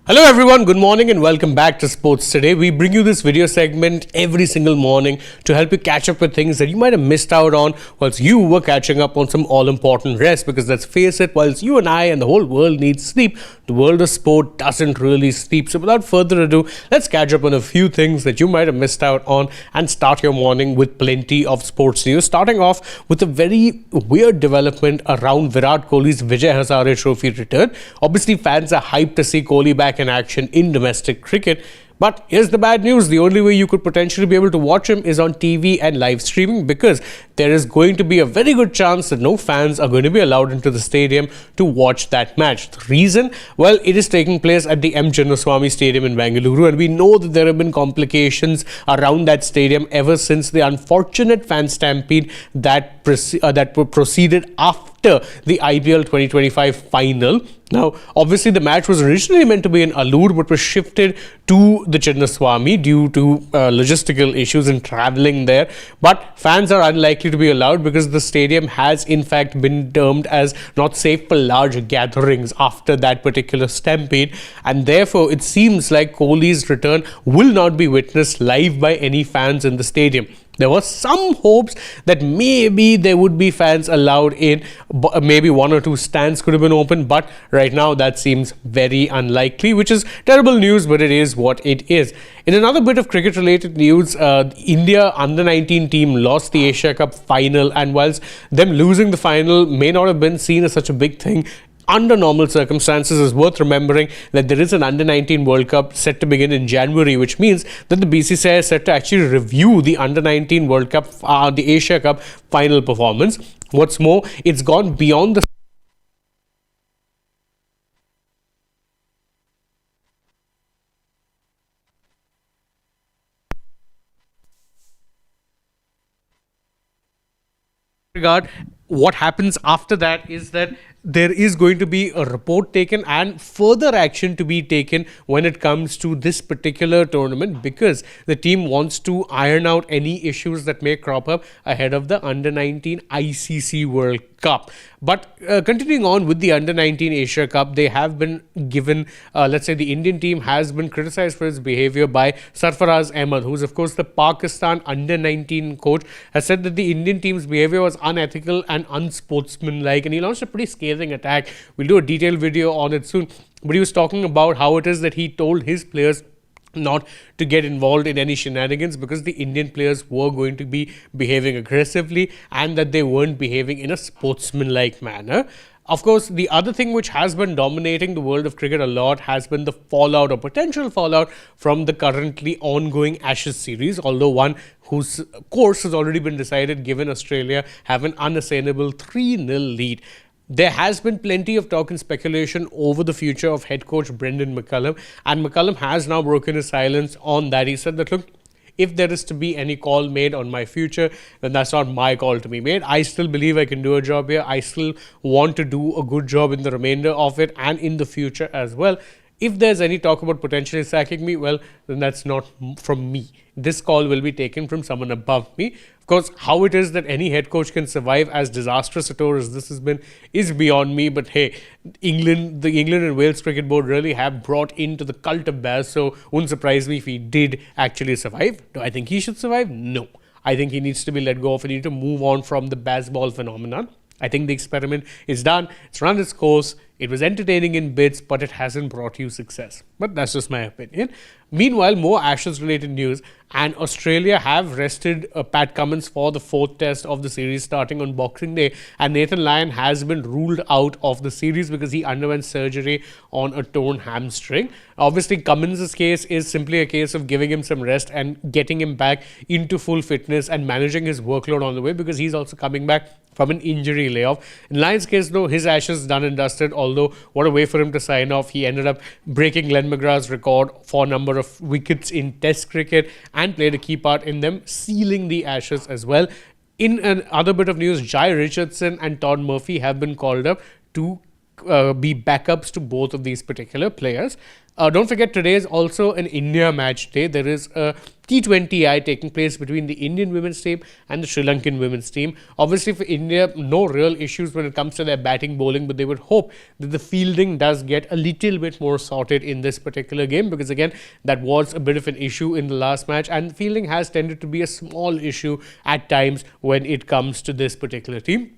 Hello everyone, good morning and welcome back to Sports Today. We bring you this video segment every single morning to help you catch up with things that you might have missed out on whilst you were catching up on some all-important rest, because let's face it, whilst you and I and the whole world needs sleep, the world of sport doesn't really sleep. So without further ado, let's catch up on a few things that you might have missed out on and start your morning with plenty of sports news. Starting off with a very weird development around Virat Kohli's Vijay Hazare Trophy return. Obviously, fans are hyped to see Kohli back in action in domestic cricket. But here's the bad news. The only way you could potentially be able to watch him is on TV and live streaming, because there is going to be a very good chance that no fans are going to be allowed into the stadium to watch that match. The reason? Well, it is taking place at the M. Chinnaswamy Stadium in Bengaluru, and we know that there have been complications around that stadium ever since the unfortunate fan stampede that proceeded after the IPL 2025 final. Now, obviously, the match was originally meant to be in Alur, but was shifted to the Chinnaswamy due to logistical issues in travelling there. But fans are unlikely to be allowed because the stadium has, in fact, been termed as not safe for large gatherings after that particular stampede. And therefore, it seems like Kohli's return will not be witnessed live by any fans in the stadium. There was some hopes that maybe there would be fans allowed in, maybe one or two stands could have been open, but right now that seems very unlikely, which is terrible news, but it is what it is. In another bit of cricket related news, India under-19 team lost the Asia Cup final, and whilst them losing the final may not have been seen as such a big thing, under normal circumstances, it's worth remembering that there is an Under-19 World Cup set to begin in January, which means that the BCCI is set to actually review the Under-19 World Cup, the Asia Cup final performance. What's more, it's gone beyond the regard. What happens after that is that there is going to be a report taken and further action to be taken when it comes to this particular tournament, because the team wants to iron out any issues that may crop up ahead of the Under-19 ICC World Cup. But continuing on with the Under-19 Asia Cup, they have been given, let's say the Indian team has been criticized for its behavior by Sarfaraz Ahmed, who's of course the Pakistan Under-19 coach, has said that the Indian team's behavior was unethical and unsportsmanlike, and he launched a pretty scathing attack. We'll do a detailed video on it soon. But he was talking about how it is that he told his players not to get involved in any shenanigans because the Indian players were going to be behaving aggressively and that they weren't behaving in a sportsmanlike manner. Of course, the other thing which has been dominating the world of cricket a lot has been the fallout or potential fallout from the currently ongoing Ashes series, although one whose course has already been decided given Australia have an unassailable 3-0 lead. There has been plenty of talk and speculation over the future of head coach Brendon McCullum, and McCullum has now broken his silence on that. He said that, look, if there is to be any call made on my future, then that's not my call to be made. I still believe I can do a job here. I still want to do a good job in the remainder of it and in the future as well. If there's any talk about potentially sacking me, well, then that's not from me. This call will be taken from someone above me. Of course, how it is that any head coach can survive as disastrous a tour as this has been is beyond me. But hey, the England and Wales Cricket Board really have brought into the cult of Baz, so wouldn't surprise me if he did actually survive. Do I think he should survive? No. I think he needs to be let go of and need to move on from the Bazball phenomenon. I think the experiment is done. It's run its course. It was entertaining in bits, but it hasn't brought you success. But that's just my opinion. Meanwhile, more Ashes-related news, and Australia have rested Pat Cummins for the 4th test of the series starting on Boxing Day, and Nathan Lyon has been ruled out of the series because he underwent surgery on a torn hamstring. Obviously, Cummins' case is simply a case of giving him some rest and getting him back into full fitness and managing his workload on the way, because he's also coming back from an injury layoff. In Lyon's case, though, his Ashes done and dusted, although what a way for him to sign off. He ended up breaking Glenn McGrath's record for number of wickets in Test cricket and played a key part in them sealing the Ashes as well. In another bit of news, Jai Richardson and Todd Murphy have been called up to be backups to both of these particular players. Don't forget, today is also an India match day. There is a T20I taking place between the Indian women's team and the Sri Lankan women's team. Obviously, for India, no real issues when it comes to their batting bowling, but they would hope that the fielding does get a little bit more sorted in this particular game, because again, that was a bit of an issue in the last match, and fielding has tended to be a small issue at times when it comes to this particular team.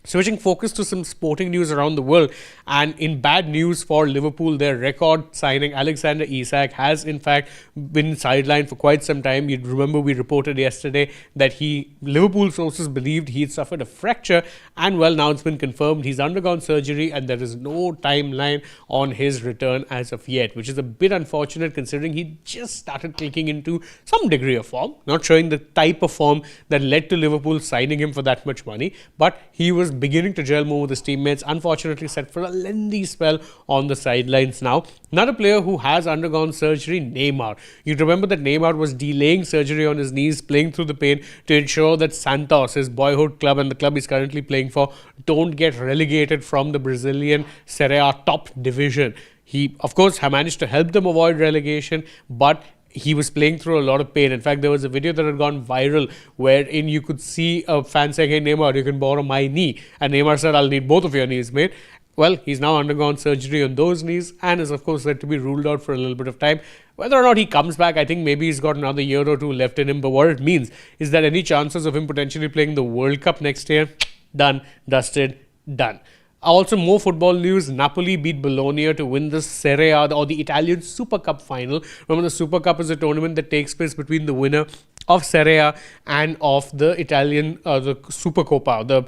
Switching focus to some sporting news around the world, and in bad news for Liverpool, their record signing Alexander Isak has in fact been sidelined for quite some time. You'd remember we reported yesterday that Liverpool sources believed he had suffered a fracture, and well, now it's been confirmed he's undergone surgery and there is no timeline on his return as of yet, which is a bit unfortunate considering he just started clicking into some degree of form, not showing the type of form that led to Liverpool signing him for that much money, but he was beginning to gel more with his teammates. Unfortunately, set for a lengthy spell on the sidelines now. Another player who has undergone surgery, Neymar. You remember that Neymar was delaying surgery on his knees, playing through the pain to ensure that Santos, his boyhood club and the club he's currently playing for, don't get relegated from the Brazilian Serie A top division. He, of course, managed to help them avoid relegation, but he was playing through a lot of pain. In fact, there was a video that had gone viral wherein you could see a fan saying, "Hey Neymar, you can borrow my knee." And Neymar said, "I'll need both of your knees, mate." Well, he's now undergone surgery on those knees and is of course said to be ruled out for a little bit of time. Whether or not he comes back, I think maybe he's got another year or two left in him. But what it means is that any chances of him potentially playing the World Cup next year, done, dusted, done. Also, more football news. Napoli beat Bologna to win the Serie A, or the Italian Super Cup final. Remember, the Super Cup is a tournament that takes place between the winner of Serie A and of the Italian, the Supercoppa, the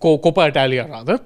Coppa Italia rather.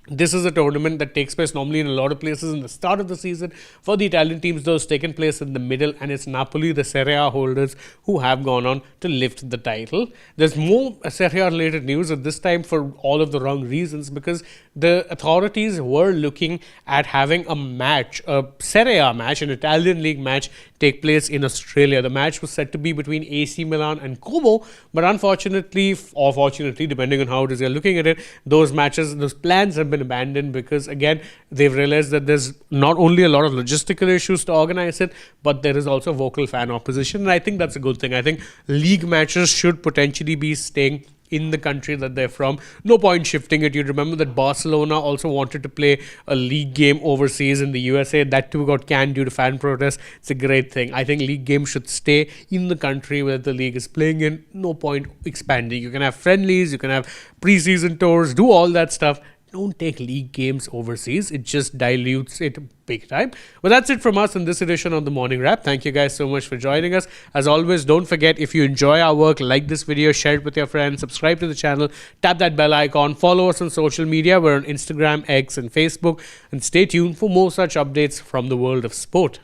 This is a tournament that takes place normally in a lot of places in the start of the season. For the Italian teams, though, it's taken place in the middle, and it's Napoli, the Serie A holders, who have gone on to lift the title. There's more Serie A related news at this time for all of the wrong reasons, because the authorities were looking at having a match, a Serie A match, an Italian league match, take place in Australia. The match was set to be between AC Milan and Como, but unfortunately, or fortunately, depending on how it is you're looking at it, those plans have been abandoned, because again, they've realized that there's not only a lot of logistical issues to organize it, but there is also vocal fan opposition, and I think that's a good thing. I think league matches should potentially be staying in the country that they're from. No point shifting it. You remember that Barcelona also wanted to play a league game overseas in the USA. That too got canned due to fan protests. It's a great thing. I think league games should stay in the country where the league is playing in. No point expanding. You can have friendlies, you can have preseason tours, do all that stuff. Don't take league games overseas. It just dilutes it big time. Well, that's it from us in this edition of the Morning Wrap. Thank you guys so much for joining us. As always, don't forget, if you enjoy our work, like this video, share it with your friends, subscribe to the channel, tap that bell icon, follow us on social media. We're on Instagram, X, and Facebook. And stay tuned for more such updates from the world of sport.